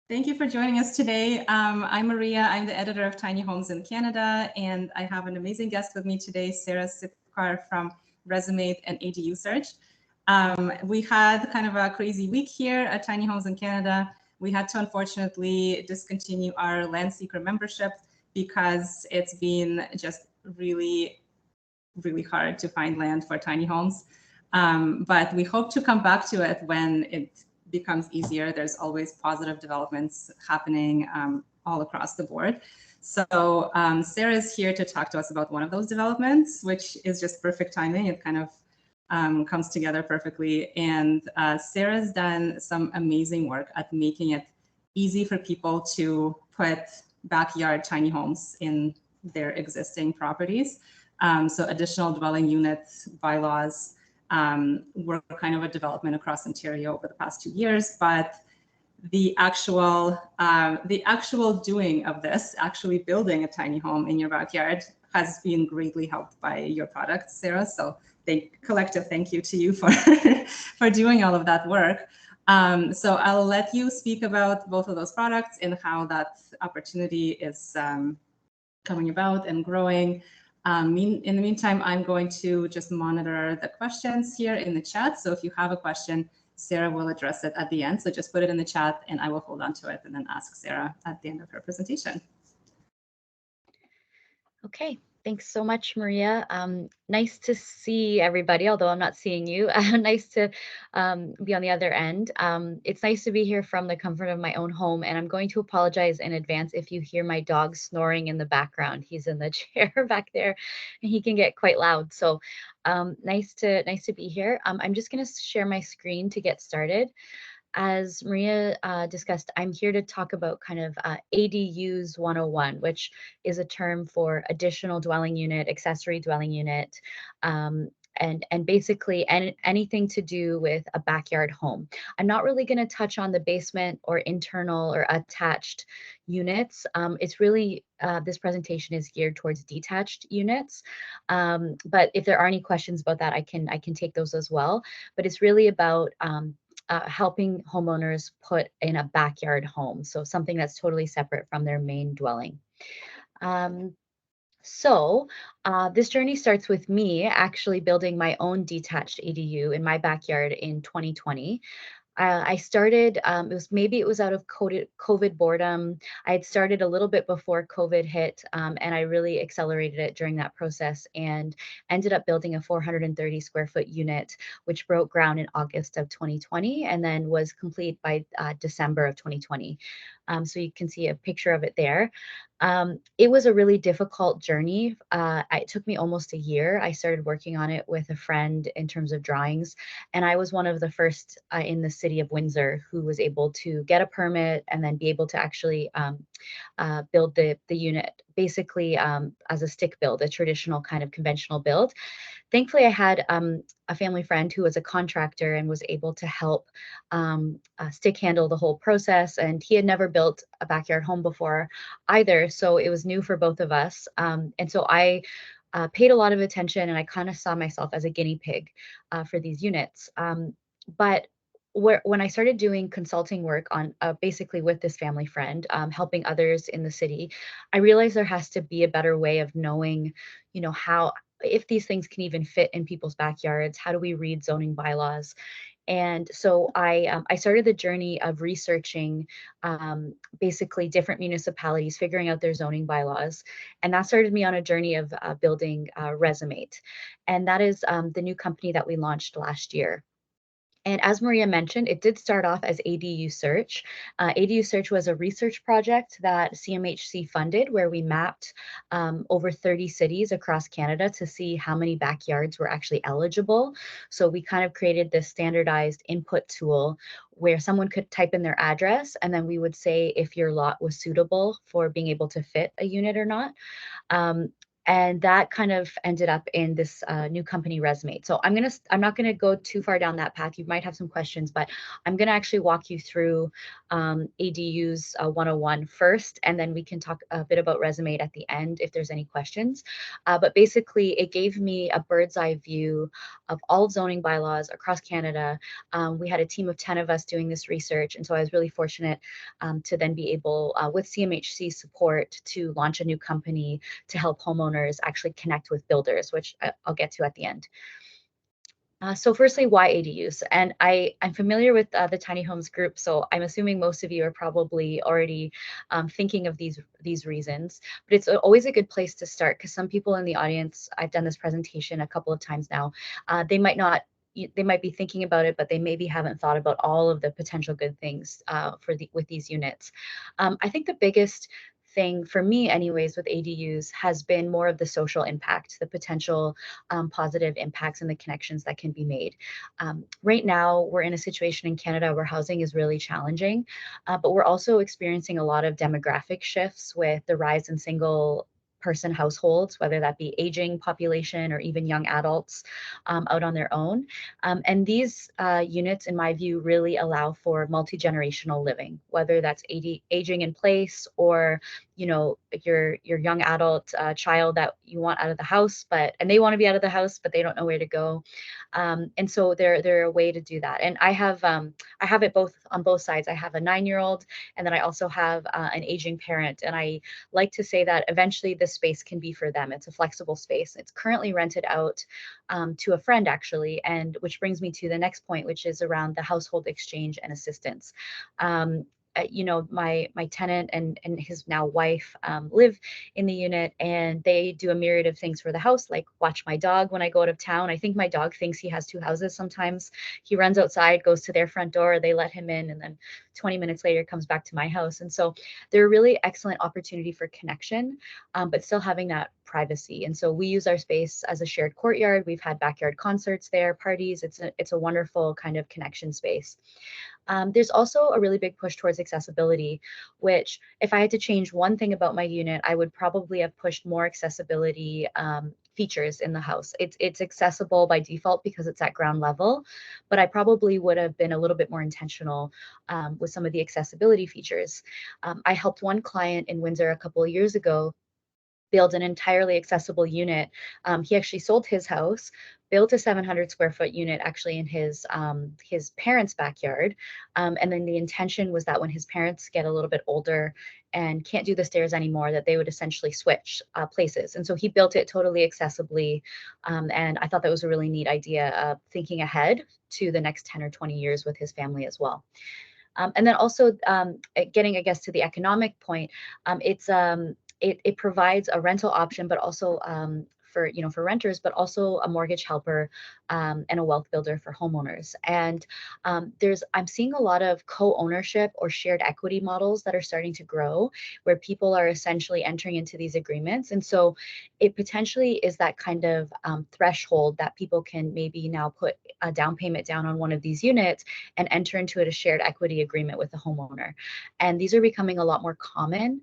Thank you for joining us today. I'm Maria. I'm the editor of Tiny Homes in Canada, and I have an amazing guest with me today, Sarah Sipkar from Resumate and ADU Search. We had kind of a crazy week here at Tiny Homes in Canada. We had to unfortunately discontinue our Land Seeker membership because it's been just really, really hard to find land for tiny homes. But we hope to come back to it when it becomes easier. There's always positive developments happening all across the board. So Sarah is here to talk to us about one of those developments, which is just perfect timing. It kind of comes together perfectly. And Sarah's done some amazing work at making it easy for people to put backyard tiny homes in their existing properties. So additional dwelling units bylaws were kind of a development across Ontario over the past 2 years, but the actual doing of this, actually building a tiny home in your backyard, has been greatly helped by your product, Sarah. So collective thank you to you for for doing all of that work. So I'll let you speak about both of those products and how that opportunity is coming about and growing. In the meantime, I'm going to just monitor the questions here in the chat. So if you have a question, Sarah will address it at the end. So just put it in the chat and I will hold on to it and then ask Sarah at the end of her presentation. Okay, thanks so much, Maria. Nice to see everybody, although I'm not seeing you. Nice to be on the other end. It's nice to be here from the comfort of my own home, and I'm going to apologize in advance if you hear my dog snoring in the background. He's in the chair back there, and he can get quite loud. So nice to be here. I'm just going to share my screen to get started. As Maria discussed, I'm here to talk about kind of ADUs 101, which is a term for additional dwelling unit, accessory dwelling unit, and basically anything to do with a backyard home. I'm not really going to touch on the basement or internal or attached units. It's really, this presentation is geared towards detached units. But if there are any questions about that, I can take those as well. But it's really about helping homeowners put in a backyard home, so something that's totally separate from their main dwelling. So this journey starts with me actually building my own detached ADU in my backyard in 2020. I started, it was out of COVID boredom. I had started a little bit before COVID hit, and I really accelerated it during that process and ended up building a 430 square foot unit, which broke ground in August of 2020 and then was complete by December of 2020. So you can see a picture of it there. It was a really difficult journey. It took me almost a year. I started working on it with a friend in terms of drawings, and I was one of the first in the city of Windsor who was able to get a permit and then be able to actually build the unit, basically as a stick build, a traditional kind of conventional build. Thankfully, I had a family friend who was a contractor and was able to help stick handle the whole process. And he had never built a backyard home before either, so it was new for both of us. And so I paid a lot of attention, and I kind of saw myself as a guinea pig for these units. But when I started doing consulting work on basically with this family friend, helping others in the city, I realized there has to be a better way of knowing, how, if these things can even fit in people's backyards. How do we read zoning bylaws? And so I started the journey of researching basically different municipalities, figuring out their zoning bylaws. And that started me on a journey of building Resumate. And that is the new company that we launched last year. And as Maria mentioned, it did start off as ADU Search. ADU Search was a research project that CMHC funded, where we mapped over 30 cities across Canada to see how many backyards were actually eligible. So we kind of created this standardized input tool where someone could type in their address, and then we would say if your lot was suitable for being able to fit a unit or not. And that kind of ended up in this new company, Resonate. So I'm not gonna go too far down that path. You might have some questions, but I'm gonna actually walk you through ADUs 101 first, and then we can talk a bit about Resonate at the end if there's any questions. But basically, it gave me a bird's eye view of all zoning bylaws across Canada. We had a team of 10 of us doing this research, and so I was really fortunate to then be able, with CMHC support, to launch a new company to help homeowners actually connect with builders, which I'll get to at the end. So firstly, why ADUs? And I'm familiar with the Tiny Homes group, so I'm assuming most of you are probably already thinking of these reasons. But it's always a good place to start, because some people in the audience, I've done this presentation a couple of times now, they might not. They might be thinking about it, but they maybe haven't thought about all of the potential good things with these units. I think the biggest thing for me anyways with ADUs has been more of the social impact, the potential positive impacts and the connections that can be made. Right now, we're in a situation in Canada where housing is really challenging, but we're also experiencing a lot of demographic shifts with the rise in single person households, whether that be aging population or even young adults out on their own. And these units, in my view, really allow for multi-generational living, whether that's aging in place or, you know, your young adult child that you want out of the house, and they want to be out of the house, but they don't know where to go. And so they're a way to do that. And I have it both on both sides. I have a 9-year-old, and then I also have an aging parent. And I like to say that eventually this space can be for them. It's a flexible space. It's currently rented out to a friend, actually, and which brings me to the next point, which is around the household exchange and assistance. You know, my tenant and his now wife live in the unit, and they do a myriad of things for the house, like watch my dog when I go out of town. I think my dog thinks he has 2 houses sometimes. He runs outside, goes to their front door, they let him in, and then 20 minutes later comes back to my house. And so they're a really excellent opportunity for connection, but still having that privacy. And so we use our space as a shared courtyard. We've had backyard concerts there, parties. It's a wonderful kind of connection space. There's also a really big push towards accessibility, which if I had to change one thing about my unit, I would probably have pushed more accessibility features in the house. It's accessible by default because it's at ground level, but I probably would have been a little bit more intentional with some of the accessibility features. I helped one client in Windsor a couple of years ago build an entirely accessible unit. He actually sold his house, built a 700 square foot unit actually in his parents' backyard. And then the intention was that when his parents get a little bit older and can't do the stairs anymore, that they would essentially switch places. And so he built it totally accessibly. And I thought that was a really neat idea, thinking ahead to the next 10 or 20 years with his family as well. And then also getting, I guess, to the economic point, it provides a rental option, but also for renters, but also a mortgage helper and a wealth builder for homeowners. And I'm seeing a lot of co-ownership or shared equity models that are starting to grow, where people are essentially entering into these agreements. And so it potentially is that kind of threshold that people can maybe now put a down payment down on one of these units and enter into a shared equity agreement with the homeowner. And these are becoming a lot more common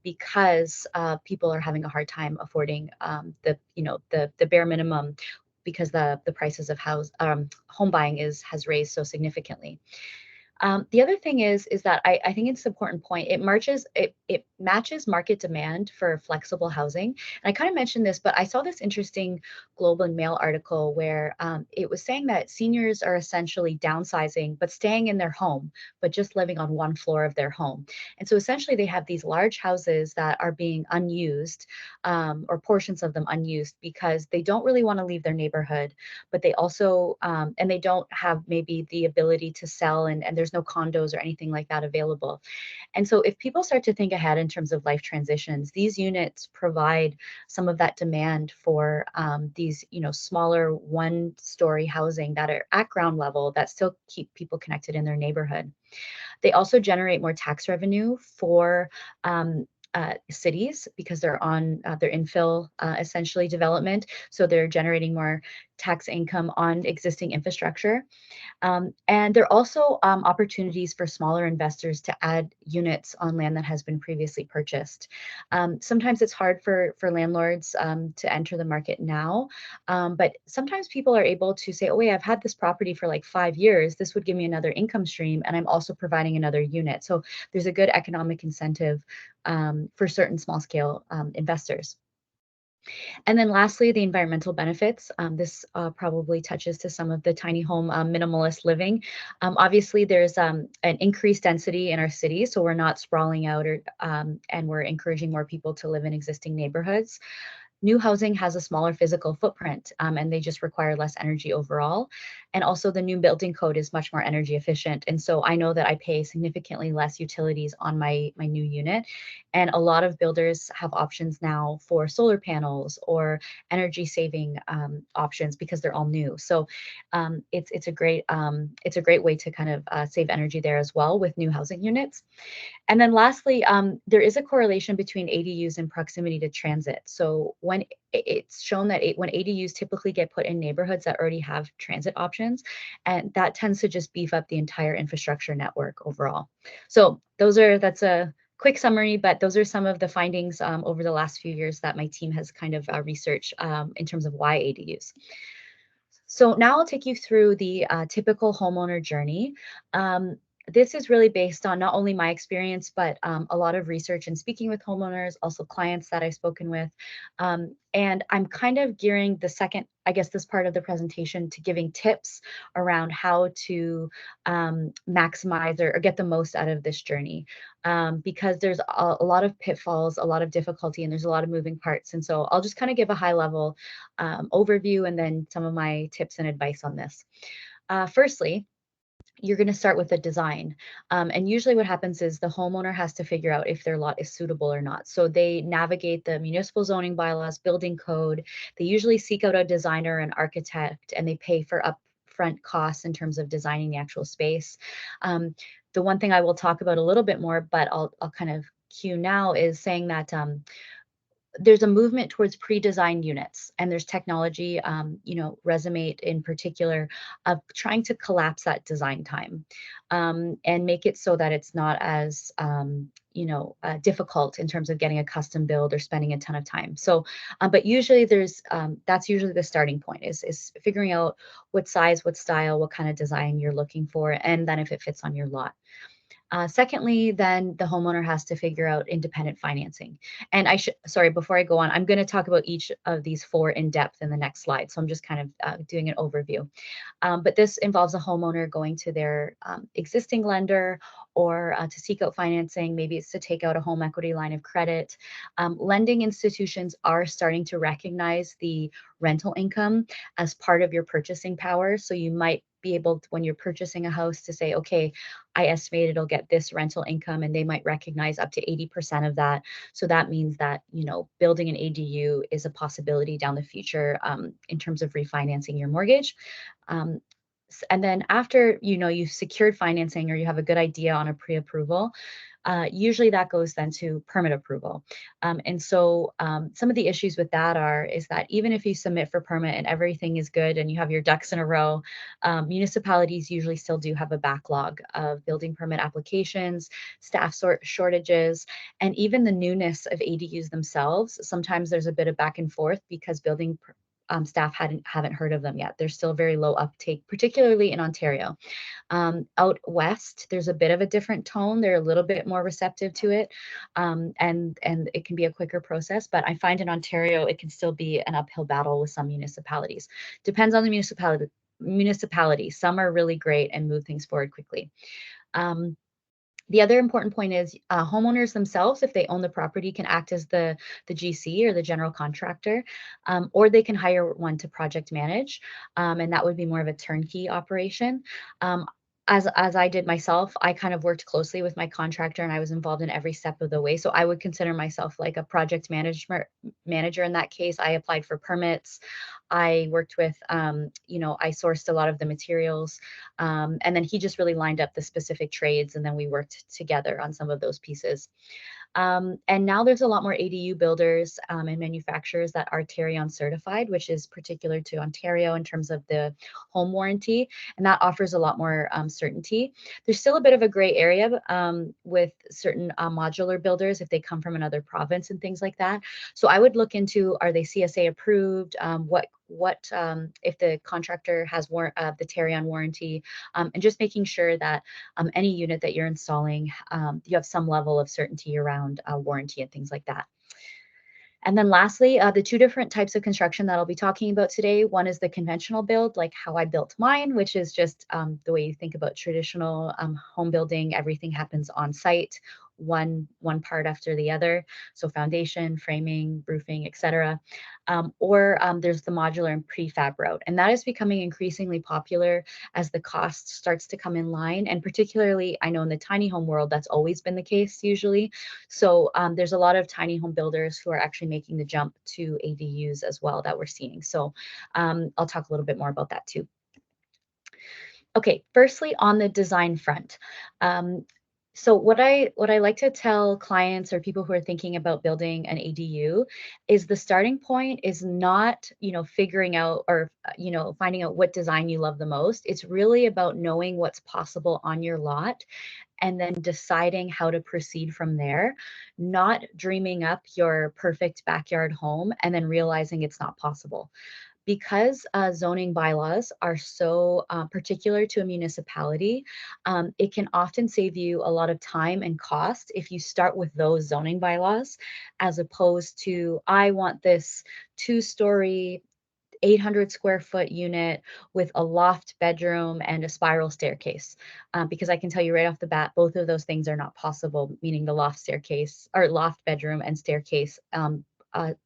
because people are having a hard time affording the bare minimum, because the prices of home buying has raised so significantly. The other thing is that I think it's an important point. It matches market demand for flexible housing. And I kind of mentioned this, but I saw this interesting Globe and Mail article where it was saying that seniors are essentially downsizing, but staying in their home, but just living on one floor of their home. And so essentially they have these large houses that are being unused, or portions of them unused, because they don't really want to leave their neighborhood, but they also, and they don't have maybe the ability to sell, and there's no condos or anything like that available. And so if people start to think ahead in terms of life transitions, these units provide some of that demand for these, smaller one-story housing that are at ground level that still keep people connected in their neighborhood. They also generate more tax revenue for cities because they're on their infill essentially development. So they're generating more tax income on existing infrastructure. And there are also opportunities for smaller investors to add units on land that has been previously purchased. Sometimes it's hard for landlords to enter the market now, but sometimes people are able to say, oh wait, I've had this property for like 5 years. This would give me another income stream, and I'm also providing another unit. So there's a good economic incentive for certain small scale investors. And then lastly, the environmental benefits. This probably touches to some of the tiny home minimalist living. Obviously, there's an increased density in our cities, so we're not sprawling out, and we're encouraging more people to live in existing neighborhoods. New housing has a smaller physical footprint, and they just require less energy overall. And also the new building code is much more energy efficient. And so I know that I pay significantly less utilities on my new unit. And a lot of builders have options now for solar panels or energy saving options because they're all new. So it's a great way to kind of save energy there as well with new housing units. And then lastly, there is a correlation between ADUs and proximity to transit. So when it's shown that when ADUs typically get put in neighborhoods that already have transit options, and that tends to just beef up the entire infrastructure network overall. So that's a quick summary, but those are some of the findings over the last few years that my team has kind of researched in terms of why ADUs. So now I'll take you through the typical homeowner journey. This is really based on not only my experience, but a lot of research and speaking with homeowners, also clients that I've spoken with. And I'm kind of gearing the second, I guess, this part of the presentation to giving tips around how to maximize or get the most out of this journey. Because there's a lot of pitfalls, a lot of difficulty, and there's a lot of moving parts. And so I'll just kind of give a high level overview and then some of my tips and advice on this. Firstly, you're going to start with a design. And usually what happens is the homeowner has to figure out if their lot is suitable or not. So they navigate the municipal zoning bylaws, building code. They usually seek out a designer, an architect, and they pay for upfront costs in terms of designing the actual space. The one thing I will talk about a little bit more, but I'll kind of cue now, is saying that there's a movement towards pre-designed units, and there's technology, Resonate in particular, of trying to collapse that design time and make it so that it's not as difficult in terms of getting a custom build or spending a ton of time. So, but usually that's usually the starting point is figuring out what size, what style, what kind of design you're looking for, and then if it fits on your lot. Secondly, then the homeowner has to figure out independent financing. And sorry, before I go on, I'm going to talk about each of these 4 in depth in the next slide. So I'm just kind of doing an overview. But this involves a homeowner going to their existing lender or to seek out financing. Maybe it's to take out a home equity line of credit. Lending institutions are starting to recognize the rental income as part of your purchasing power. So you might be able to, when you're purchasing a house, to say, okay, I estimate it'll get this rental income, and they might recognize up to 80% of that. So that means that, building an ADU is a possibility down the future in terms of refinancing your mortgage. And then after, you've secured financing or you have a good idea on a pre-approval, usually that goes then to permit approval. And so some of the issues with that is that even if you submit for permit and everything is good and you have your ducks in a row, municipalities usually still do have a backlog of building permit applications, staff shortages, and even the newness of ADUs themselves. Sometimes there's a bit of back and forth because building staff haven't heard of them yet. They're still very low uptake, particularly in Ontario. Out west, there's a bit of a different tone. They're a little bit more receptive to it, and it can be a quicker process. But I find in Ontario, it can still be an uphill battle with some municipalities. Depends on the municipality. Some are really great and move things forward quickly. The other important point is homeowners themselves, if they own the property, can act as the GC or the general contractor, or they can hire one to project manage, and that would be more of a turnkey operation. As I did myself, I kind of worked closely with my contractor and I was involved in every step of the way. So I would consider myself like a project manager in that case. I applied for permits. I worked with, you know, I sourced a lot of the materials, and then he just really lined up the specific trades, and then we worked together on some of those pieces. And now there's a lot more ADU builders and manufacturers that are Tarion certified, which is particular to Ontario in terms of the home warranty, and that offers a lot more certainty. There's still a bit of a gray area with certain modular builders if they come from another province and things like that. So I would look into, are they CSA approved? What if the contractor has the Tarion warranty, and just making sure that any unit that you're installing, you have some level of certainty around warranty and things like that. And then lastly, the two different types of construction that I'll be talking about today. One is the conventional build, like how I built mine, which is just the way you think about traditional home building. Everything happens on site, one part after the other. So foundation, framing, roofing, etc. Or there's the modular and prefab route. And that is becoming increasingly popular as the cost starts to come in line. And particularly, I know in the tiny home world, that's always been the case usually. So there's a lot of tiny home builders who are actually making the jump to ADUs as well that we're seeing. So I'll talk a little bit more about that too. Okay, firstly, on the design front. So what I like to tell clients or people who are thinking about building an ADU is the starting point is not, you know, figuring out or, you know, finding out what design you love the most. It's really about knowing what's possible on your lot and then deciding how to proceed from there, not dreaming up your perfect backyard home and then realizing it's not possible. Because zoning bylaws are so particular to a municipality, it can often save you a lot of time and cost if you start with those zoning bylaws, as opposed to, I want this 2-story 800 square foot unit with a loft bedroom and a spiral staircase. Because I can tell you right off the bat, both of those things are not possible, meaning the loft staircase or loft bedroom and staircase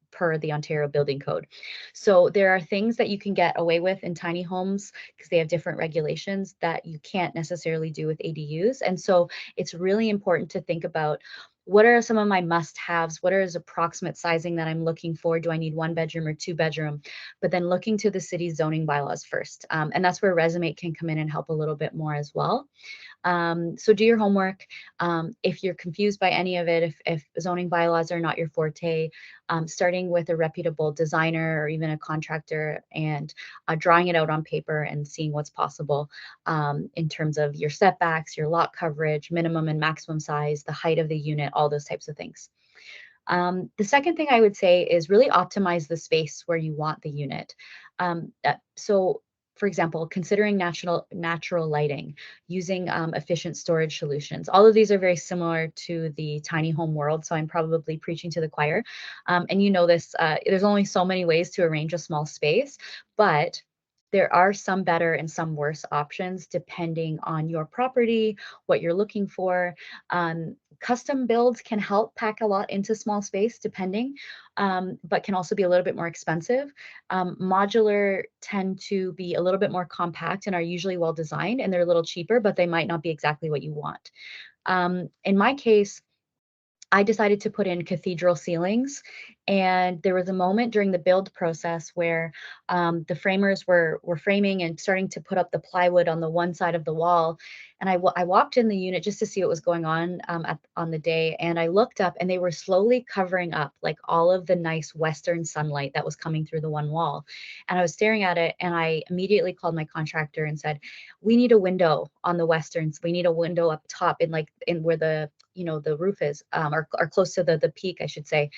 per the Ontario Building Code. So there are things that you can get away with in tiny homes because they have different regulations that you can't necessarily do with ADUs. And so it's really important to think about, what are some of my must-haves? What is approximate sizing that I'm looking for? Do I need 1 bedroom or 2 bedroom? But then looking to the city's zoning bylaws first. And that's where Resumate can come in and help a little bit more as well. So do your homework. If you're confused by any of it, if zoning bylaws are not your forte, starting with a reputable designer or even a contractor and drawing it out on paper and seeing what's possible in terms of your setbacks, your lot coverage, minimum and maximum size, the height of the unit, all those types of things. The second thing I would say is really optimize the space where you want the unit. So for example, considering natural lighting, using efficient storage solutions. All of these are very similar to the tiny home world, so I'm probably preaching to the choir. And you know this, there's only so many ways to arrange a small space, but there are some better and some worse options depending on your property, what you're looking for. Custom builds can help pack a lot into small space depending, but can also be a little bit more expensive. Modular tend to be a little bit more compact and are usually well designed, and they're a little cheaper, but they might not be exactly what you want. In my case, I decided to put in cathedral ceilings, and there was a moment during the build process where the framers were framing and starting to put up the plywood on the one side of the wall, and I walked in the unit just to see what was going on on the day, and I looked up and they were slowly covering up like all of the nice western sunlight that was coming through the one wall, and I was staring at it, and I immediately called my contractor and said, we need a window on the westerns, we need a window up top in where the the roof is, or close to the peak, I should say.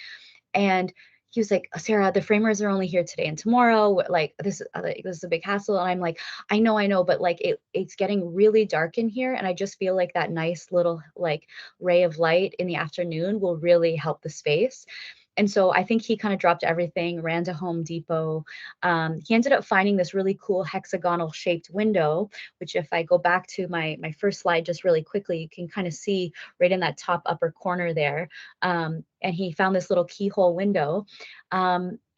And he was like, Sarah, the framers are only here today and tomorrow. Like this is a big hassle. And I'm like, I know, but like it's getting really dark in here. And I just feel like that nice little like ray of light in the afternoon will really help the space. And so I think he kind of dropped everything, ran to Home Depot. He ended up finding this really cool hexagonal shaped window, which if I go back to my first slide just really quickly, you can kind of see right in that top upper corner there. And he found this little keyhole window.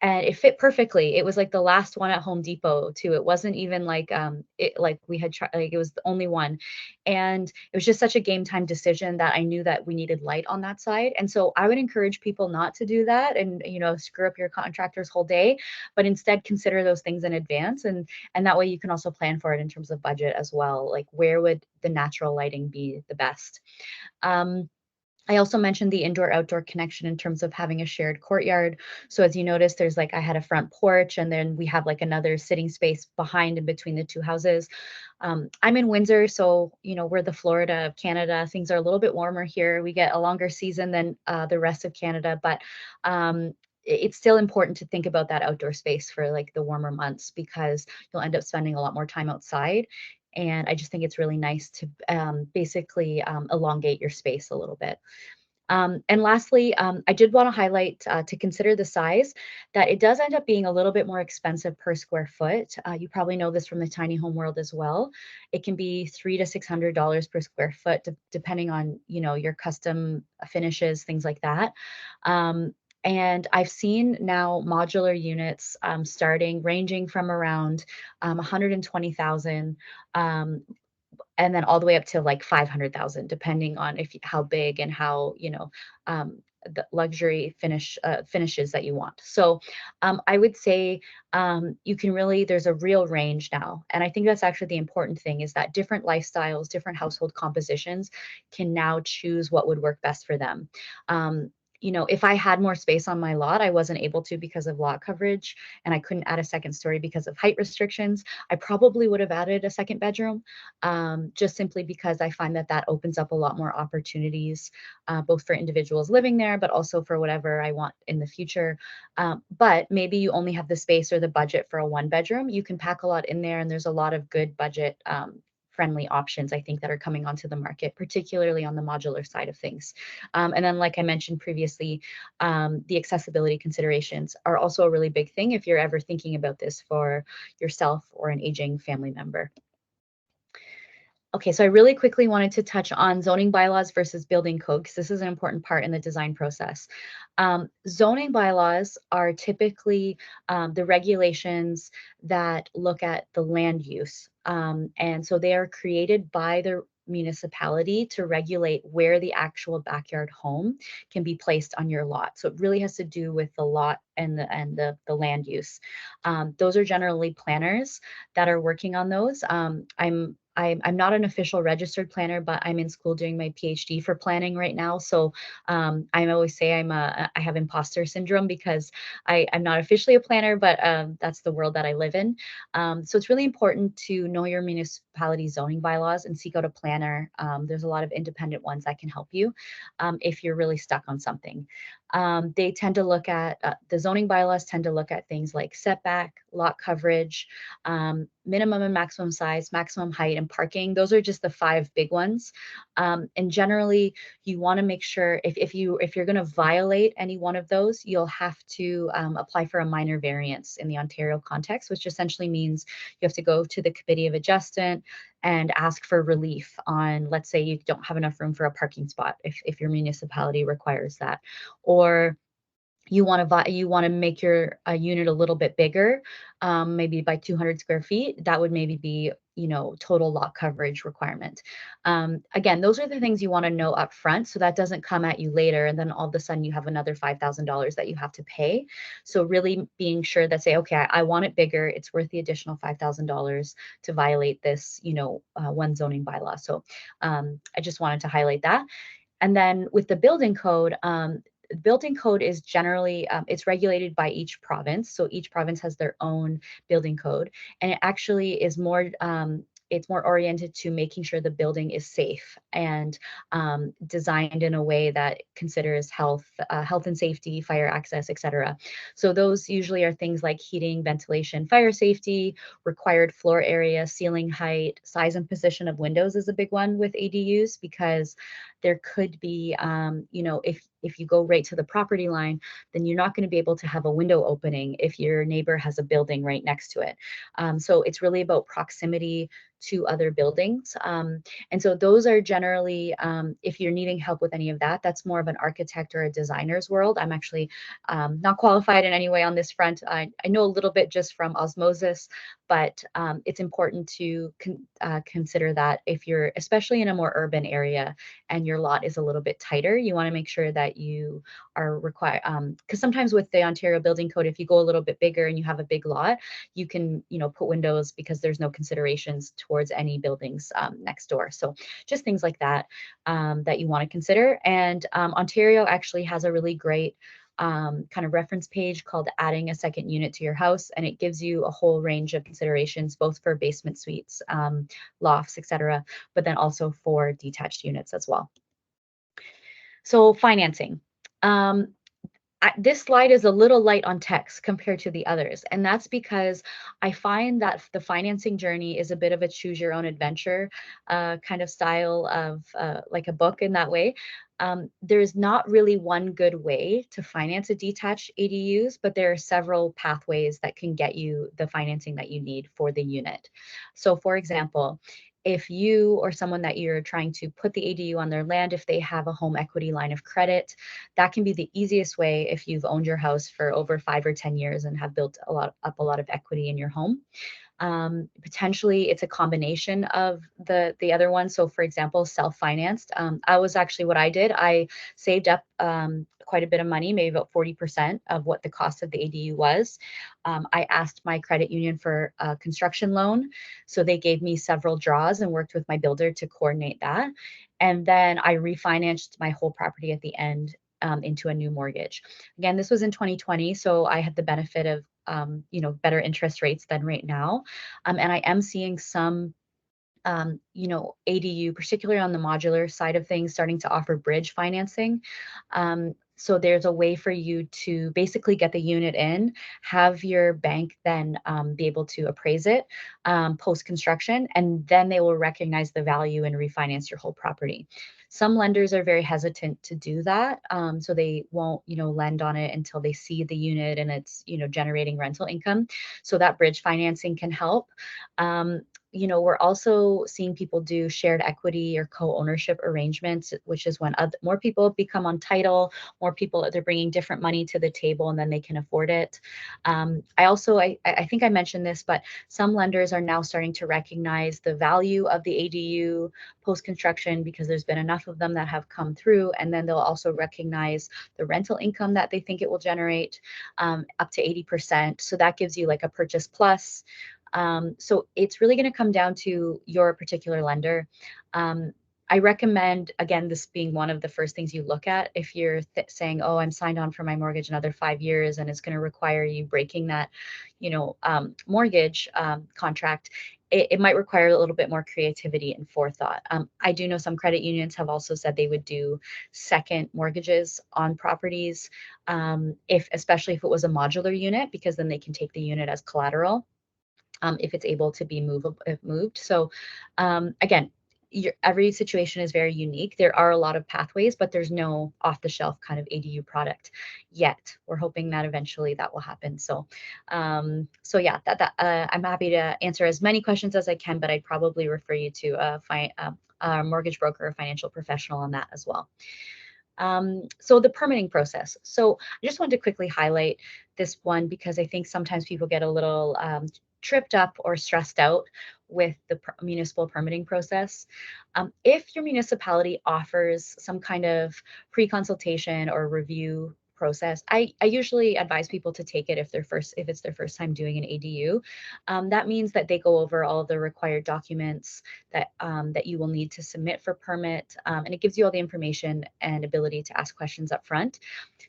and it fit perfectly. It was like the last one at Home Depot too. It wasn't even like it like we had tried, like it was the only one. And it was just such a game time decision that I knew that we needed light on that side. And so I would encourage people not to do that and, you know, screw up your contractor's whole day, but instead consider those things in advance. And that way you can also plan for it in terms of budget as well. Like where would the natural lighting be the best? I also mentioned the indoor outdoor connection in terms of having a shared courtyard. So as you notice, there's like I had a front porch and then we have like another sitting space behind and between the two houses. I'm in Windsor, so you know we're the Florida of Canada. Things are a little bit warmer here. We get a longer season than the rest of Canada, but it's still important to think about that outdoor space for like the warmer months because you'll end up spending a lot more time outside. And I just think it's really nice to basically elongate your space a little bit. And lastly, I did want to highlight to consider the size that it does end up being a little bit more expensive per square foot. You probably know this from the tiny home world as well. It can be $300 to $600 per square foot, depending on your custom finishes, things like that. And I've seen now modular units ranging from around 120,000 and then all the way up to like 500,000, depending on how big and how the luxury finishes that you want. So I would say you can really, there's a real range now, and I think that's actually the important thing is that different lifestyles, different household compositions can now choose what would work best for them. If I had more space on my lot, I wasn't able to because of lot coverage, and I couldn't add a second story because of height restrictions. I probably would have added a second bedroom, just simply because I find that that opens up a lot more opportunities, both for individuals living there, but also for whatever I want in the future. But maybe you only have the space or the budget for a one bedroom. You can pack a lot in there, and there's a lot of good budget friendly options, I think, that are coming onto the market, particularly on the modular side of things. And then, like I mentioned previously, the accessibility considerations are also a really big thing if you're ever thinking about this for yourself or an aging family member. Okay, so I really quickly wanted to touch on zoning bylaws versus building code because this is an important part in the design process. Zoning bylaws are typically the regulations that look at the land use. And so they are created by the municipality to regulate where the actual backyard home can be placed on your lot. So it really has to do with the lot and the land use. Those are generally planners that are working on those. I'm not an official registered planner, but I'm in school doing my PhD for planning right now. So I always say I have imposter syndrome because I'm not officially a planner, but that's the world that I live in. So it's really important to know your municipality zoning bylaws and seek out a planner. There's a lot of independent ones that can help you if you're really stuck on something. They tend to look at the zoning bylaws tend to look at things like setback, lot coverage, minimum and maximum size, maximum height, and parking. Those are just the 5 big ones. And generally, you want to make sure if you're going to violate any one of those, you'll have to apply for a minor variance in the Ontario context, which essentially means you have to go to the Committee of Adjustment and ask for relief on, let's say you don't have enough room for a parking spot if your municipality requires that, or you want to make your unit a little bit bigger, maybe by 200 square feet. That would maybe be total lot coverage requirement. Again, those are the things you want to know up front, so that doesn't come at you later and then all of a sudden you have another $5,000 that you have to pay. So really being sure that say, okay, I want it bigger, it's worth the additional $5,000 to violate this one zoning bylaw. So I just wanted to highlight that. And then with the building code is generally, it's regulated by each province. So each province has their own building code, and it actually is more, it's more oriented to making sure the building is safe and designed in a way that considers health and safety, fire access, etc. So those usually are things like heating, ventilation, fire safety, required floor area, ceiling height, size and position of windows is a big one with ADUs because there could be, if you go right to the property line, then you're not going to be able to have a window opening if your neighbor has a building right next to it. So it's really about proximity to other buildings. And so those are generally, if you're needing help with any of that, that's more of an architect or a designer's world. I'm actually not qualified in any way on this front. I know a little bit just from osmosis, but it's important to consider that if you're, especially in a more urban area and your lot is a little bit tighter, you want to make sure that you are required, because sometimes with the Ontario Building Code, if you go a little bit bigger and you have a big lot, you can, put windows because there's no considerations towards any buildings next door. So just things like that that you want to consider. And Ontario actually has a really great kind of reference page called adding a second unit to your house, and it gives you a whole range of considerations, both for basement suites, lofts, etc., but then also for detached units as well. So financing. This slide is a little light on text compared to the others, and that's because I find that the financing journey is a bit of a choose your own adventure kind of style of like a book in that way. There's not really one good way to finance a detached ADUs, but there are several pathways that can get you the financing that you need for the unit. So for example, if you or someone that you're trying to put the ADU on their land, if they have a home equity line of credit, that can be the easiest way if you've owned your house for over 5 or 10 years and have built a lot of equity in your home. Potentially it's a combination of the other one. So for example, self-financed. I was actually, what I did, I saved up quite a bit of money, maybe about 40% of what the cost of the ADU was. I asked my credit union for a construction loan. So they gave me several draws and worked with my builder to coordinate that. And then I refinanced my whole property at the end into a new mortgage. Again, this was in 2020, so I had the benefit of better interest rates than right now. And I am seeing some ADU, particularly on the modular side of things, starting to offer bridge financing. So there's a way for you to basically get the unit in, have your bank then be able to appraise it post-construction, and then they will recognize the value and refinance your whole property. Some lenders are very hesitant to do that, so they won't, lend on it until they see the unit and it's, generating rental income. So that bridge financing can help. We're also seeing people do shared equity or co-ownership arrangements, which is when more people become on title, more people, they're bringing different money to the table and then they can afford it. I think I mentioned this, but some lenders are now starting to recognize the value of the ADU post-construction because there's been enough of them that have come through, and then they'll also recognize the rental income that they think it will generate up to 80%. So that gives you like a purchase plus. So it's really going to come down to your particular lender. I recommend, again, this being one of the first things you look at if you're saying, oh, I'm signed on for my mortgage another 5 years and it's going to require you breaking that, mortgage contract. It might require a little bit more creativity and forethought. I do know some credit unions have also said they would do second mortgages on properties, especially if it was a modular unit, because then they can take the unit as collateral. If it's able to be moved. So again, every situation is very unique. There are a lot of pathways, but there's no off-the-shelf kind of ADU product yet. We're hoping that eventually that will happen. So, yeah, I'm happy to answer as many questions as I can, but I'd probably refer you to a mortgage broker or financial professional on that as well. So the permitting process. So I just wanted to quickly highlight this one because I think sometimes people get a little tripped up or stressed out with the municipal permitting process. If your municipality offers some kind of pre-consultation or review process, I usually advise people to take it if it's their first time doing an ADU. That means that they go over all of the required documents that you will need to submit for permit, and it gives you all the information and ability to ask questions up front.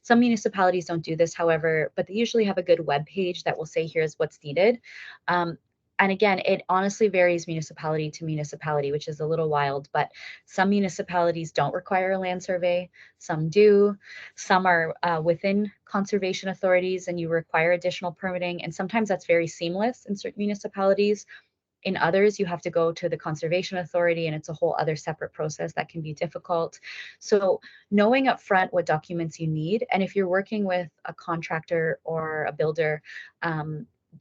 Some municipalities don't do this, however, but they usually have a good web page that will say, here's what's needed. And again, it honestly varies municipality to municipality, which is a little wild, but some municipalities don't require a land survey, some do. Some are within conservation authorities and you require additional permitting, and sometimes that's very seamless in certain municipalities. In others, you have to go to the conservation authority, and it's a whole other separate process that can be difficult. So knowing upfront what documents you need, and if you're working with a contractor or a builder,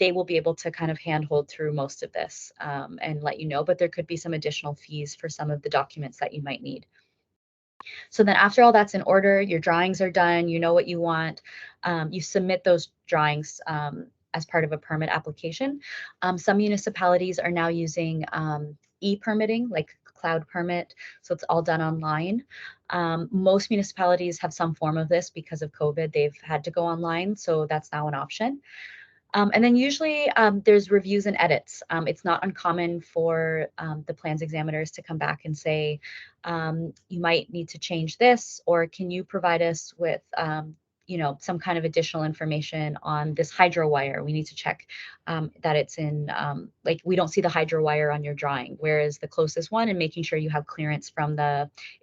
they will be able to kind of handhold through most of this and let you know, but there could be some additional fees for some of the documents that you might need. So then after all that's in order, your drawings are done, you know what you want, you submit those drawings as part of a permit application. Some municipalities are now using e-permitting, like cloud permit, so it's all done online. Most municipalities have some form of this because of COVID. They've had to go online, so that's now an option. And then usually there's reviews and edits. It's not uncommon for the plans examiners to come back and say, you might need to change this, or can you provide us with some kind of additional information on this hydro wire? We need to check that it's in, like we don't see the hydro wire on your drawing, where is the closest one, and making sure you have clearance from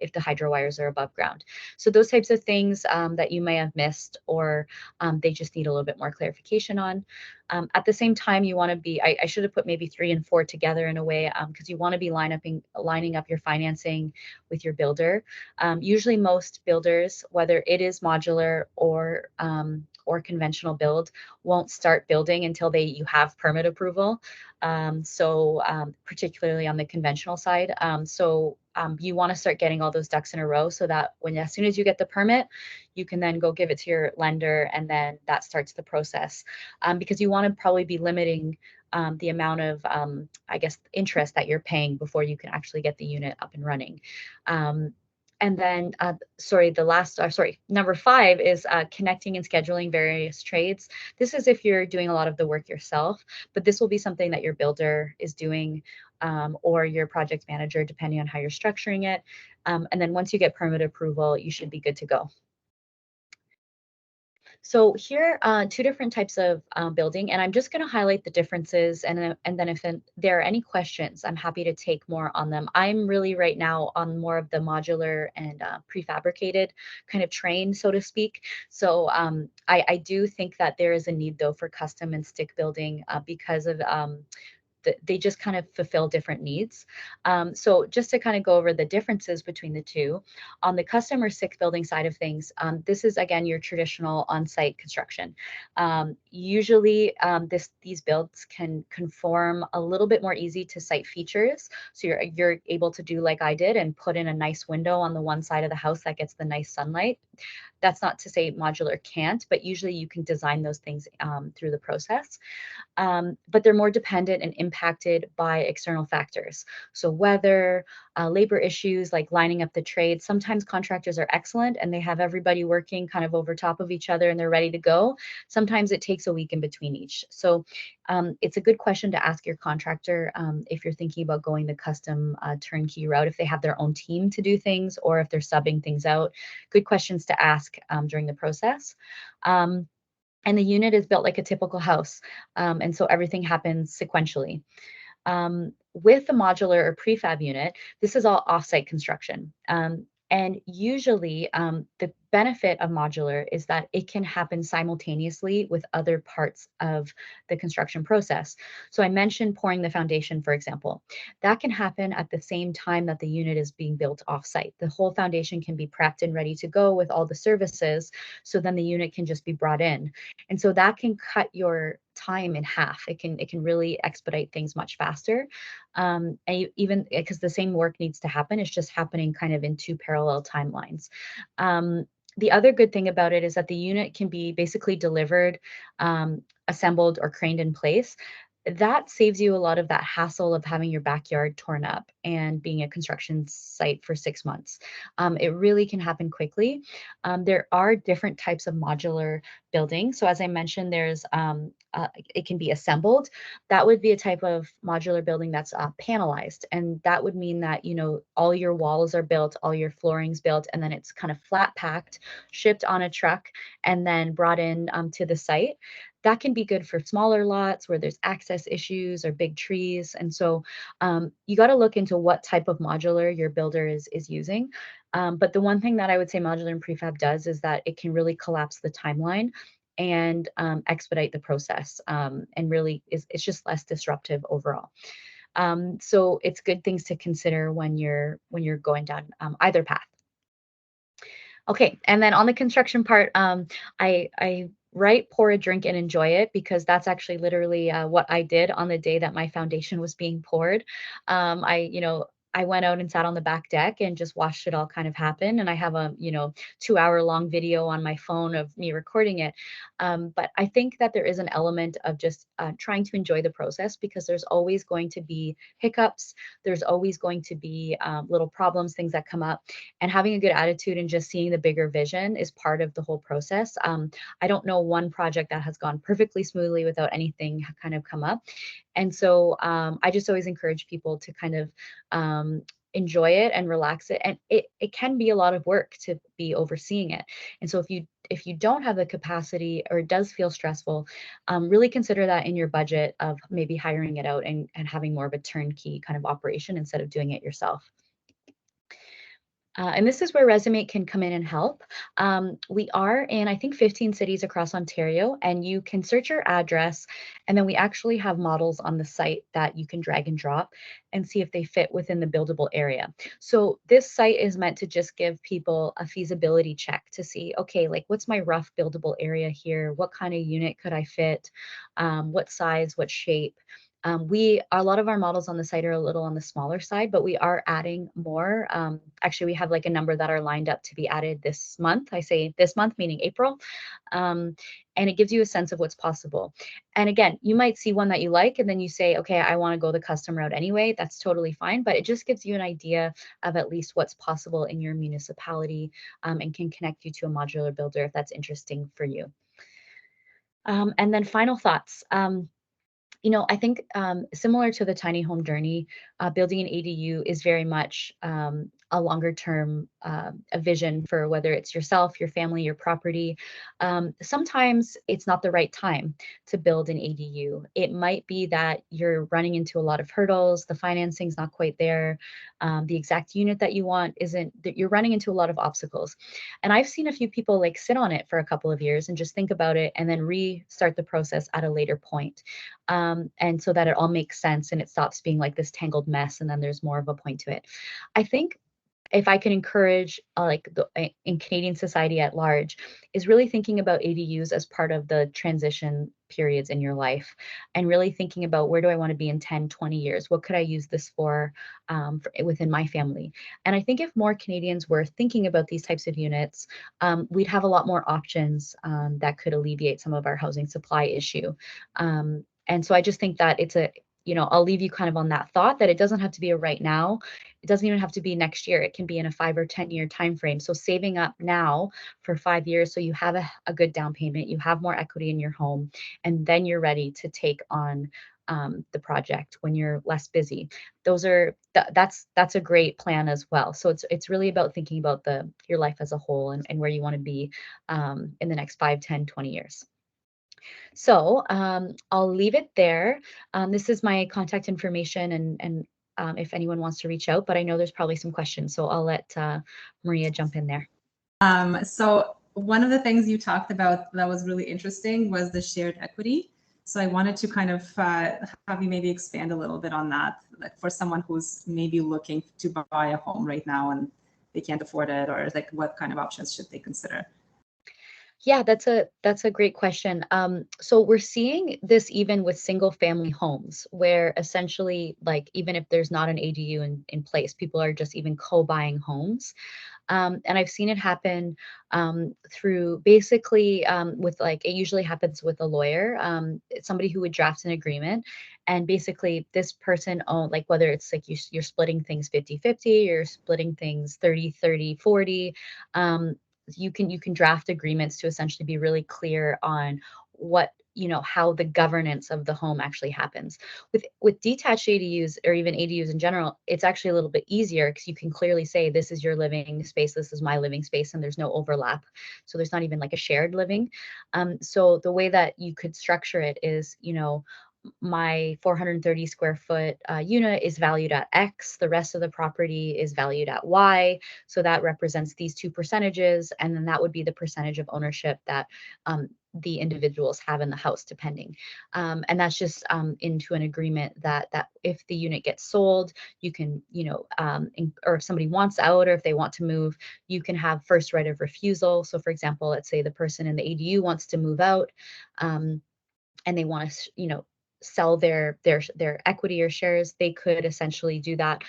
if the hydro wires are above ground. So those types of things that you may have missed, or they just need a little bit more clarification on. At the same time, you want to be, I should have put maybe 3 and 4 together in a way, because you want to be lining up your financing with your builder. Usually most builders, whether it is modular or conventional build, won't start building until you have permit approval. Particularly on the conventional side. You want to start getting all those ducks in a row, so that as soon as you get the permit, you can then go give it to your lender, and then that starts the process. Because you want to probably be limiting the amount of, interest that you're paying before you can actually get the unit up and running. And then, number 5 is connecting and scheduling various trades. This is if you're doing a lot of the work yourself, but this will be something that your builder is doing, or your project manager, depending on how you're structuring it. And then once you get permit approval, you should be good to go. So here are 2 different types of building, and I'm just going to highlight the differences, and then if there are any questions, I'm happy to take more on them. I'm really right now on more of the modular and prefabricated kind of train, so to speak. So I do think that there is a need, though, for custom and stick building because of they just kind of fulfill different needs. So just to kind of go over the differences between the two, on the custom or stick building side of things, this is again your traditional on-site construction. Usually these builds can conform a little bit more easy to site features. So you're able to do like I did and put in a nice window on the one side of the house that gets the nice sunlight. That's not to say modular can't, but usually you can design those things through the process. But they're more dependent and impacted by external factors. So weather, labor issues like lining up the trades. Sometimes contractors are excellent and they have everybody working kind of over top of each other and they're ready to go. Sometimes it takes a week in between each. So it's a good question to ask your contractor if you're thinking about going the custom turnkey route, if they have their own team to do things or if they're subbing things out. Good questions to ask during the process. And the unit is built like a typical house. And so everything happens sequentially. With the modular or prefab unit, this is all offsite construction. And usually the benefit of modular is that it can happen simultaneously with other parts of the construction process. So I mentioned pouring the foundation, for example. That can happen at the same time that the unit is being built offsite. The whole foundation can be prepped and ready to go with all the services, so then the unit can just be brought in. And so that can cut your time in half. It can really expedite things much faster. And even because the same work needs to happen, it's just happening kind of in 2 parallel timelines. The other good thing about it is that the unit can be basically delivered, assembled, or craned in place. That saves you a lot of that hassle of having your backyard torn up and being a construction site for 6 months. It really can happen quickly. There are different types of modular building. So as I mentioned, there's it can be assembled. That would be a type of modular building that's panelized, and that would mean that all your walls are built, all your flooring's built, and then it's kind of flat packed, shipped on a truck, and then brought in to the site. That can be good for smaller lots where there's access issues or big trees. And so you got to look into what type of modular your builder is using. But the one thing that I would say modular and prefab does is that it can really collapse the timeline and expedite the process, and really it's just less disruptive overall. So it's good things to consider when you're going down either path. Okay, and then on the construction part, I write, pour a drink, and enjoy it, because that's actually literally what I did on the day that my foundation was being poured. I went out and sat on the back deck and just watched it all kind of happen. And I have a 2-hour long video on my phone of me recording it. But I think that there is an element of just trying to enjoy the process, because there's always going to be hiccups. There's always going to be little problems, things that come up, and having a good attitude and just seeing the bigger vision is part of the whole process. I don't know one project that has gone perfectly smoothly without anything kind of come up. And so I just always encourage people to kind of enjoy it and relax it. And it can be a lot of work to be overseeing it. And so if you don't have the capacity, or it does feel stressful, really consider that in your budget of maybe hiring it out and having more of a turnkey kind of operation instead of doing it yourself. And this is where Resumate can come in and help. We are in, I think, 15 cities across Ontario, and you can search your address, and then we actually have models on the site that you can drag and drop and see if they fit within the buildable area. So this site is meant to just give people a feasibility check to see, okay, like, what's my rough buildable area here? What kind of unit could I fit? What size, what shape? A lot of our models on the site are a little on the smaller side, but we are adding more. Actually, we have like a number that are lined up to be added this month. I say this month, meaning April. And it gives you a sense of what's possible. And again, you might see one that you like, and then you say, okay, I want to go the custom route anyway. That's totally fine. But it just gives you an idea of at least what's possible in your municipality, and can connect you to a modular builder if that's interesting for you. And then final thoughts. I think similar to the tiny home journey, building an ADU is very much a longer term a vision for whether it's yourself, your family, your property. Sometimes it's not the right time to build an ADU. It might be that you're running into a lot of hurdles, the financing's not quite there, the exact unit that you want isn't, that you're running into a lot of obstacles. And I've seen a few people like sit on it for a couple of years and just think about it and then restart the process at a later point. And so that it all makes sense and it stops being like this tangled mess, and then there's more of a point to it. I think if I can encourage in Canadian society at large, is really thinking about ADUs as part of the transition periods in your life, and really thinking about, where do I want to be in 10, 20 years? What could I use this for within my family? And I think if more Canadians were thinking about these types of units, we'd have a lot more options that could alleviate some of our housing supply issue. And so I just think that I'll leave you kind of on that thought, that it doesn't have to be a right now. It doesn't even have to be next year. It can be in a 5 or 10-year time frame. So saving up now for 5 years, so you have a good down payment, you have more equity in your home, and then you're ready to take on the project when you're less busy. That's a great plan as well. So it's really about thinking about your life as a whole, and where you want to be in the next 5, 10, 20 years. So I'll leave it there. This is my contact information, and if anyone wants to reach out, but I know there's probably some questions, so I'll let Maria jump in there. So one of the things you talked about that was really interesting was the shared equity. So I wanted to kind of have you maybe expand a little bit on that, like for someone who's maybe looking to buy a home right now and they can't afford it, or like what kind of options should they consider? Yeah, that's a great question. So we're seeing this even with single family homes, where essentially, like, even if there's not an ADU in place, people are just even co-buying homes. And I've seen it happen through basically with, like, it usually happens with a lawyer, it's somebody who would draft an agreement. And basically this person owned, like, whether it's like you're splitting things 50-50, you're splitting things 30-30, 40, you can draft agreements to essentially be really clear on how the governance of the home actually happens. With detached ADUs, or even ADUs in general, it's actually a little bit easier, because you can clearly say, this is your living space, this is my living space, and there's no overlap. So there's not even like a shared living. So the way that you could structure it is, my 430 square foot unit is valued at X, the rest of the property is valued at Y. So that represents these two percentages. And then that would be the percentage of ownership that the individuals have in the house, depending. And that's just into an agreement that if the unit gets sold, you can, or if somebody wants out or if they want to move, you can have first right of refusal. So for example, let's say the person in the ADU wants to move out. And they want to, sell their equity or shares, they could essentially do that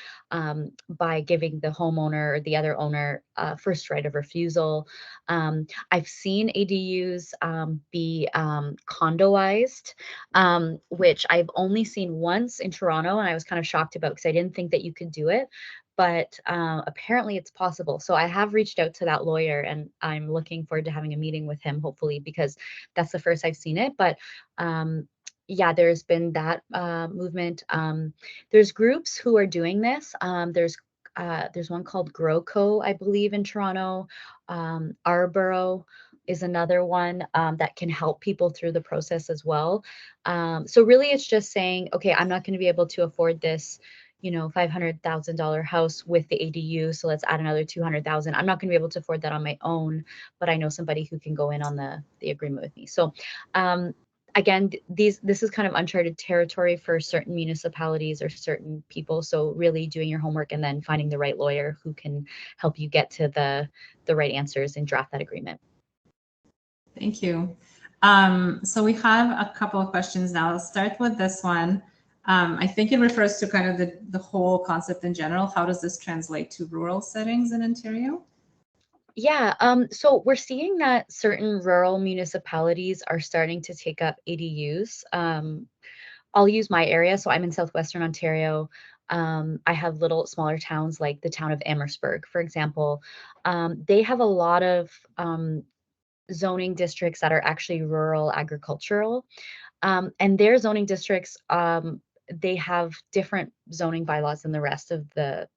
by giving the homeowner or the other owner first right of refusal. I've seen ADUs be condoized, which I've only seen once in Toronto, and I was kind of shocked about because I didn't think that you could do it. But apparently it's possible. So I have reached out to that lawyer, and I'm looking forward to having a meeting with him, hopefully, because that's the first I've seen it. But yeah, there's been that movement. There's groups who are doing this. There's one called GrowCo, I believe, in Toronto. Arborough is another one that can help people through the process as well. So really, it's just saying, okay, I'm not going to be able to afford this, $500,000 house with the ADU. So let's add another 200,000. I'm not going to be able to afford that on my own, but I know somebody who can go in on the agreement with me. So again, this is kind of uncharted territory for certain municipalities or certain people. So really doing your homework and then finding the right lawyer who can help you get to the right answers and draft that agreement. Thank you. So we have a couple of questions now. I'll start with this one. I think it refers to kind of the whole concept in general. How does this translate to rural settings in Ontario? Yeah, so we're seeing that certain rural municipalities are starting to take up ADUs. I'll use my area. So I'm in southwestern Ontario. I have little smaller towns like the town of Amherstburg, for example. They have a lot of zoning districts that are actually rural agricultural. And their zoning districts, they have different zoning bylaws than the rest of the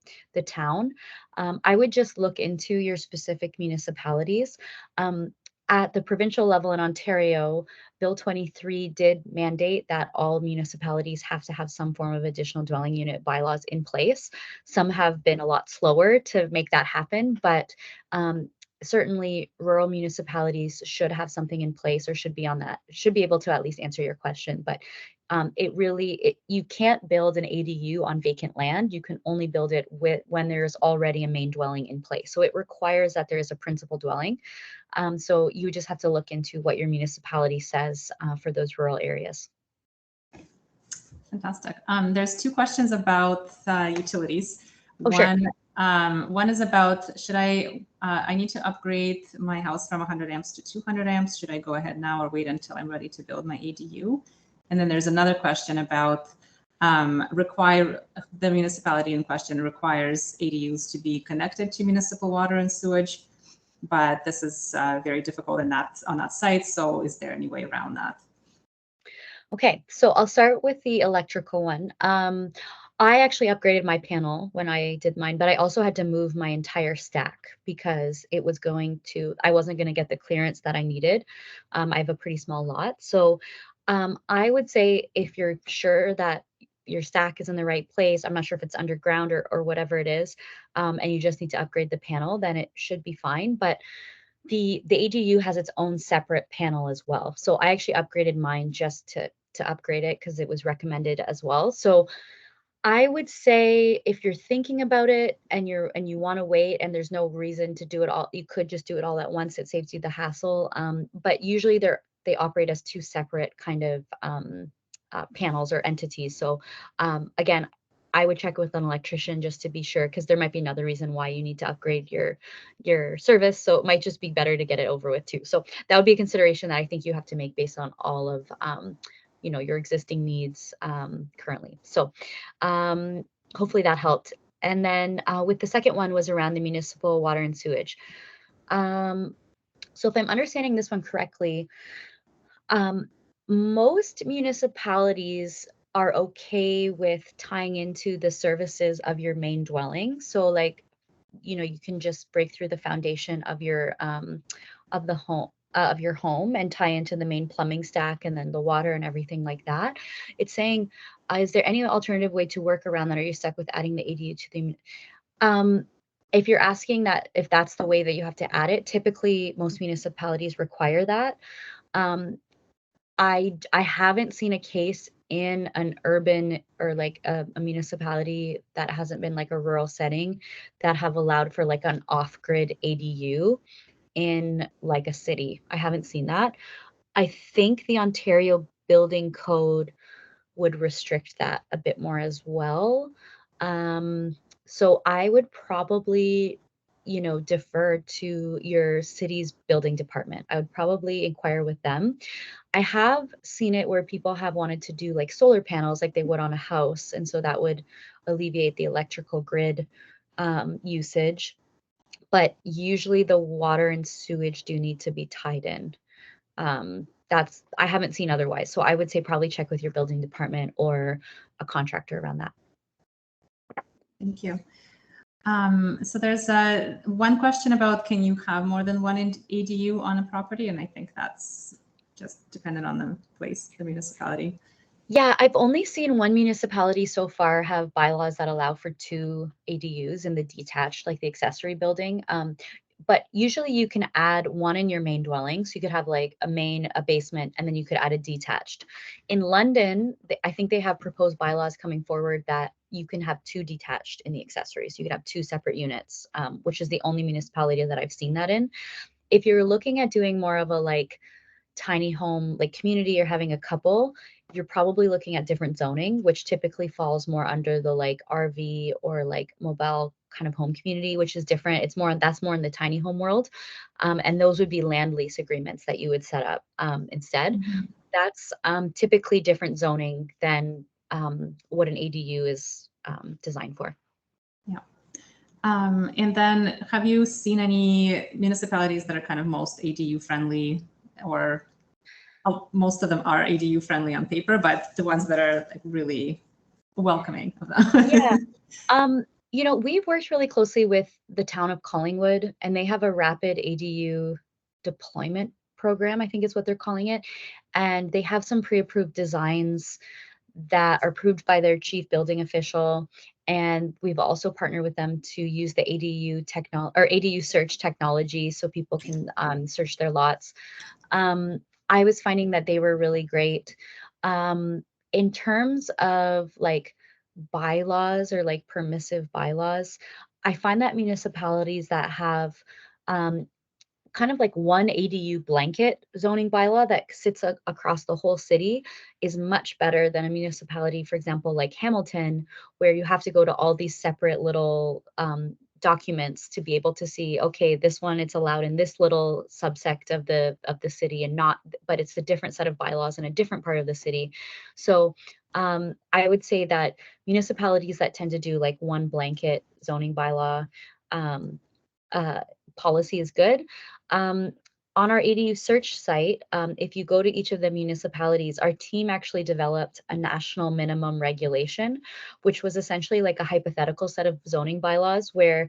town. I would just look into your specific municipalities. At the provincial level in Ontario, Bill 23 did mandate that all municipalities have to have some form of additional dwelling unit bylaws in place. Some have been a lot slower to make that happen, but certainly rural municipalities should have something in place or should be able to at least answer your question. But you can't build an ADU on vacant land. You can only build it when there's already a main dwelling in place. So it requires that there is a principal dwelling. So you just have to look into what your municipality says for those rural areas. Fantastic. There's two questions about utilities. Oh, sure. One is about, I need to upgrade my house from 100 amps to 200 amps. Should I go ahead now or wait until I'm ready to build my ADU? And then there's another question about the municipality in question requires ADUs to be connected to municipal water and sewage, but this is very difficult on that site. So is there any way around that? Okay, so I'll start with the electrical one. I actually upgraded my panel when I did mine, but I also had to move my entire stack because I wasn't going to get the clearance that I needed. I have a pretty small lot. So I would say if you're sure that your stack is in the right place, I'm not sure if it's underground or whatever it is, and you just need to upgrade the panel, then it should be fine. But the ADU has its own separate panel as well. So I actually upgraded mine just to upgrade it because it was recommended as well. So I would say if you're thinking about it and you want to wait and there's no reason to do it all, you could just do it all at once. It saves you the hassle. But usually they operate as two separate kind of panels or entities. So again, I would check with an electrician just to be sure, because there might be another reason why you need to upgrade your service. So it might just be better to get it over with too. So that would be a consideration that I think you have to make based on all of your existing needs currently. So hopefully that helped. And then with the second one was around the municipal water and sewage. So if I'm understanding this one correctly, most municipalities are okay with tying into the services of your main dwelling. So like, you can just break through the foundation of your of the home of your home and tie into the main plumbing stack and then the water and everything like that. It's saying, is there any alternative way to work around that? Are you stuck with adding the ADU to the if you're asking that, if that's the way that you have to add it, typically most municipalities require that. I haven't seen a case in an urban or like a municipality that hasn't been like a rural setting that have allowed for like an off-grid ADU in like a city. I haven't seen that. I think the Ontario Building Code would restrict that a bit more as well. So I would probably, defer to your city's building department. I would probably inquire with them. I have seen it where people have wanted to do like solar panels like they would on a house. And so that would alleviate the electrical grid usage. But usually the water and sewage do need to be tied in. I haven't seen otherwise. So I would say probably check with your building department or a contractor around that. Thank you. So there's one question about, can you have more than one ADU on a property? And I think that's just dependent on the place, the municipality. Yeah, I've only seen one municipality so far have bylaws that allow for 2 ADUs in the detached, like the accessory building. But usually you can add one in your main dwelling. So you could have like a main, a basement, and then you could add a detached. In London, I think they have proposed bylaws coming forward that you can have 2 detached in the accessory. So you could have 2 separate units, which is the only municipality that I've seen that in. If you're looking at doing more of a like tiny home like community or having a couple, you're probably looking at different zoning, which typically falls more under the like RV or like mobile kind of home community, which is different. That's more in the tiny home world. And those would be land lease agreements that you would set up instead. That's typically different zoning than what an ADU is designed for. Yeah. And then have you seen any municipalities that are kind of most ADU friendly, or most of them are ADU friendly on paper, but the ones that are like really welcoming of them? Yeah. We've worked really closely with the town of Collingwood, and they have a rapid ADU deployment program, I think is what they're calling it. And they have some pre-approved designs that are approved by their chief building official. And we've also partnered with them to use the ADU search technology so people can search their lots. I was finding that they were really great. In terms of like bylaws or like permissive bylaws, I find that municipalities that have kind of like one ADU blanket zoning bylaw that sits across the whole city is much better than a municipality, for example, like Hamilton, where you have to go to all these separate little documents to be able to see, okay, this one it's allowed in this little subsect of the city and not, but it's a different set of bylaws in a different part of the city. So I would say that municipalities that tend to do like one blanket zoning bylaw policy is good. On our ADU search site, if you go to each of the municipalities, our team actually developed a national minimum regulation, which was essentially like a hypothetical set of zoning bylaws where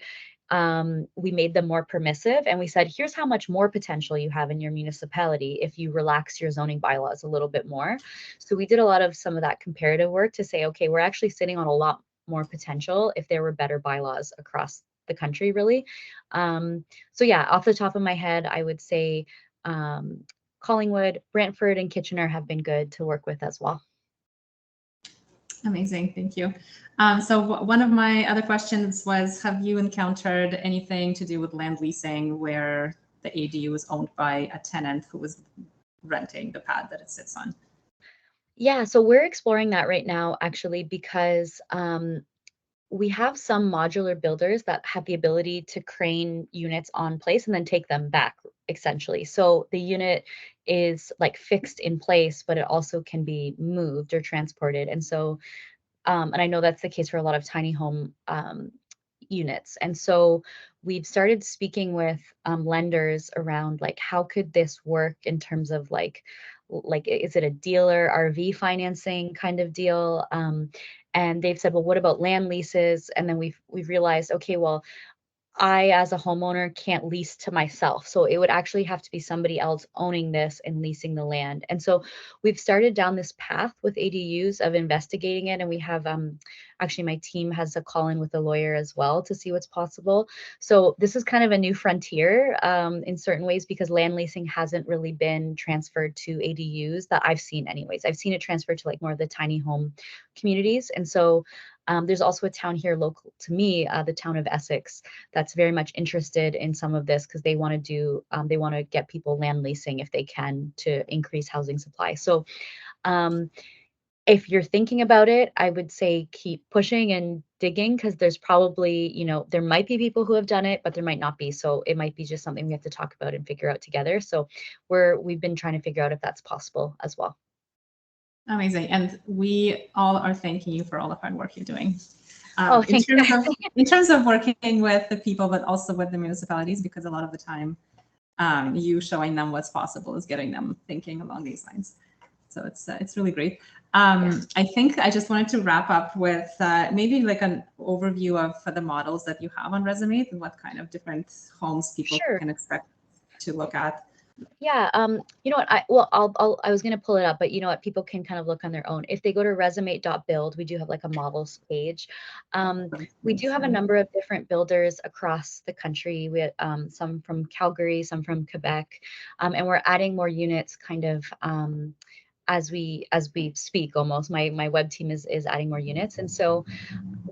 we made them more permissive. And we said, here's how much more potential you have in your municipality if you relax your zoning bylaws a little bit more. So we did a lot of some of that comparative work to say, okay, we're actually sitting on a lot more potential if there were better bylaws across the country, really. So yeah, off the top of my head, I would say Collingwood, Brantford, and Kitchener have been good to work with as well. Amazing, thank you. So one of my other questions was, have you encountered anything to do with land leasing where the ADU was owned by a tenant who was renting the pad that it sits on? Yeah, so we're exploring that right now, actually, because we have some modular builders that have the ability to crane units on place and then take them back, essentially. So the unit is like fixed in place, but it also can be moved or transported. And so, and I know that's the case for a lot of tiny home units. And so we've started speaking with lenders around like, how could this work in terms of like, is it a dealer RV financing kind of deal? And they've said, well, what about land leases? And then we've realized, okay, well, I, as a homeowner, can't lease to myself. So it would actually have to be somebody else owning this and leasing the land. And so we've started down this path with ADUs of investigating it. And we have actually my team has a call in with a lawyer as well to see what's possible. So this is kind of a new frontier in certain ways because land leasing hasn't really been transferred to ADUs that I've seen anyways. I've seen it transferred to like more of the tiny home communities. And so there's also a town here local to me, the town of Essex, that's very much interested in some of this because they want to they want to get people land leasing if they can to increase housing supply. So um, if you're thinking about it, I would say keep pushing and digging because there's probably, there might be people who have done it, but there might not be. So it might be just something we have to talk about and figure out together. So we've been trying to figure out if that's possible as well. Amazing. And we all are thanking you for all the hard work you're doing. Thank you. In terms of working with the people, but also with the municipalities, because a lot of the time you showing them what's possible is getting them thinking along these lines. So it's really great. I think I just wanted to wrap up with maybe like an overview of the models that you have on Resume and what kind of different homes people can expect to look at. Yeah, you know what? I was gonna pull it up, but you know what? People can kind of look on their own. If they go to resume.build, we do have like a models page. We do have a number of different builders across the country. We some from Calgary, some from Quebec, and we're adding more units kind of as we speak almost. My web team is adding more units. And so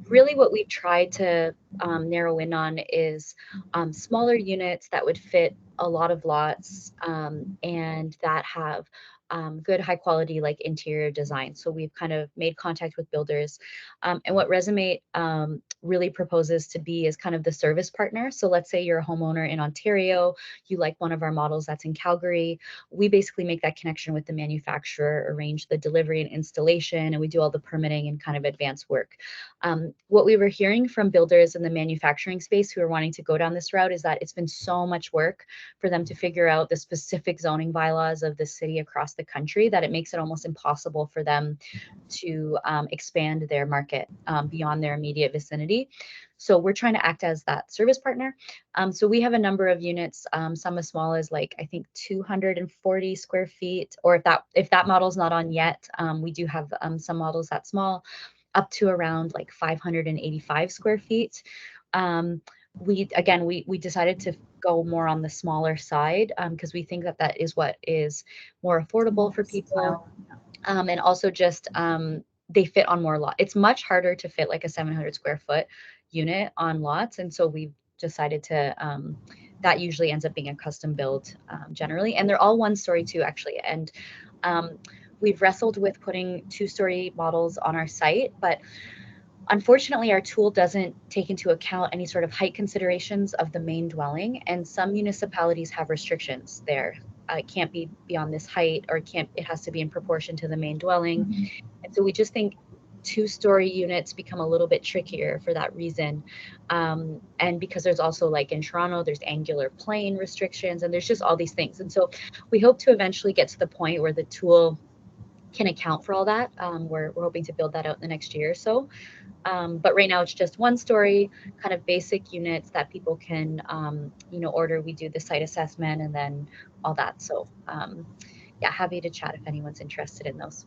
really what we've tried to narrow in on is smaller units that would fit a lot of lots and that have good high quality like interior design. So we've kind of made contact with builders and what Resume really proposes to be is kind of the service partner. So let's say you're a homeowner in Ontario, you like one of our models that's in Calgary. We basically make that connection with the manufacturer, arrange the delivery and installation, and we do all the permitting and kind of advanced work. What we were hearing from builders in the manufacturing space who are wanting to go down this route is that it's been so much work for them to figure out the specific zoning bylaws of the city across the country that it makes it almost impossible for them to expand their market beyond their immediate vicinity. So we're trying to act as that service partner. So we have a number of units, some as small as like, I think 240 square feet, or if that model's not on yet, we do have some models that small, up to around like 585 square feet. We decided to go more on the smaller side because we think that is what is more affordable for people. And also just they fit on more lots. It's much harder to fit like a 700 square foot unit on lots. And so we've decided to, that usually ends up being a custom build generally. And they're all 1-story too, actually. And we've wrestled with putting 2-story models on our site, but unfortunately, our tool doesn't take into account any sort of height considerations of the main dwelling. And some municipalities have restrictions there. It can't be beyond this height, or it has to be in proportion to the main dwelling. Mm-hmm. And so we just think 2-story units become a little bit trickier for that reason. And because there's also like in Toronto, there's angular plane restrictions and there's just all these things. And so we hope to eventually get to the point where the tool can account for all that. We're hoping to build that out in the next year or so. But right now it's just 1-story kind of basic units that people can, order. We do the site assessment and then all that. So yeah, happy to chat if anyone's interested in those.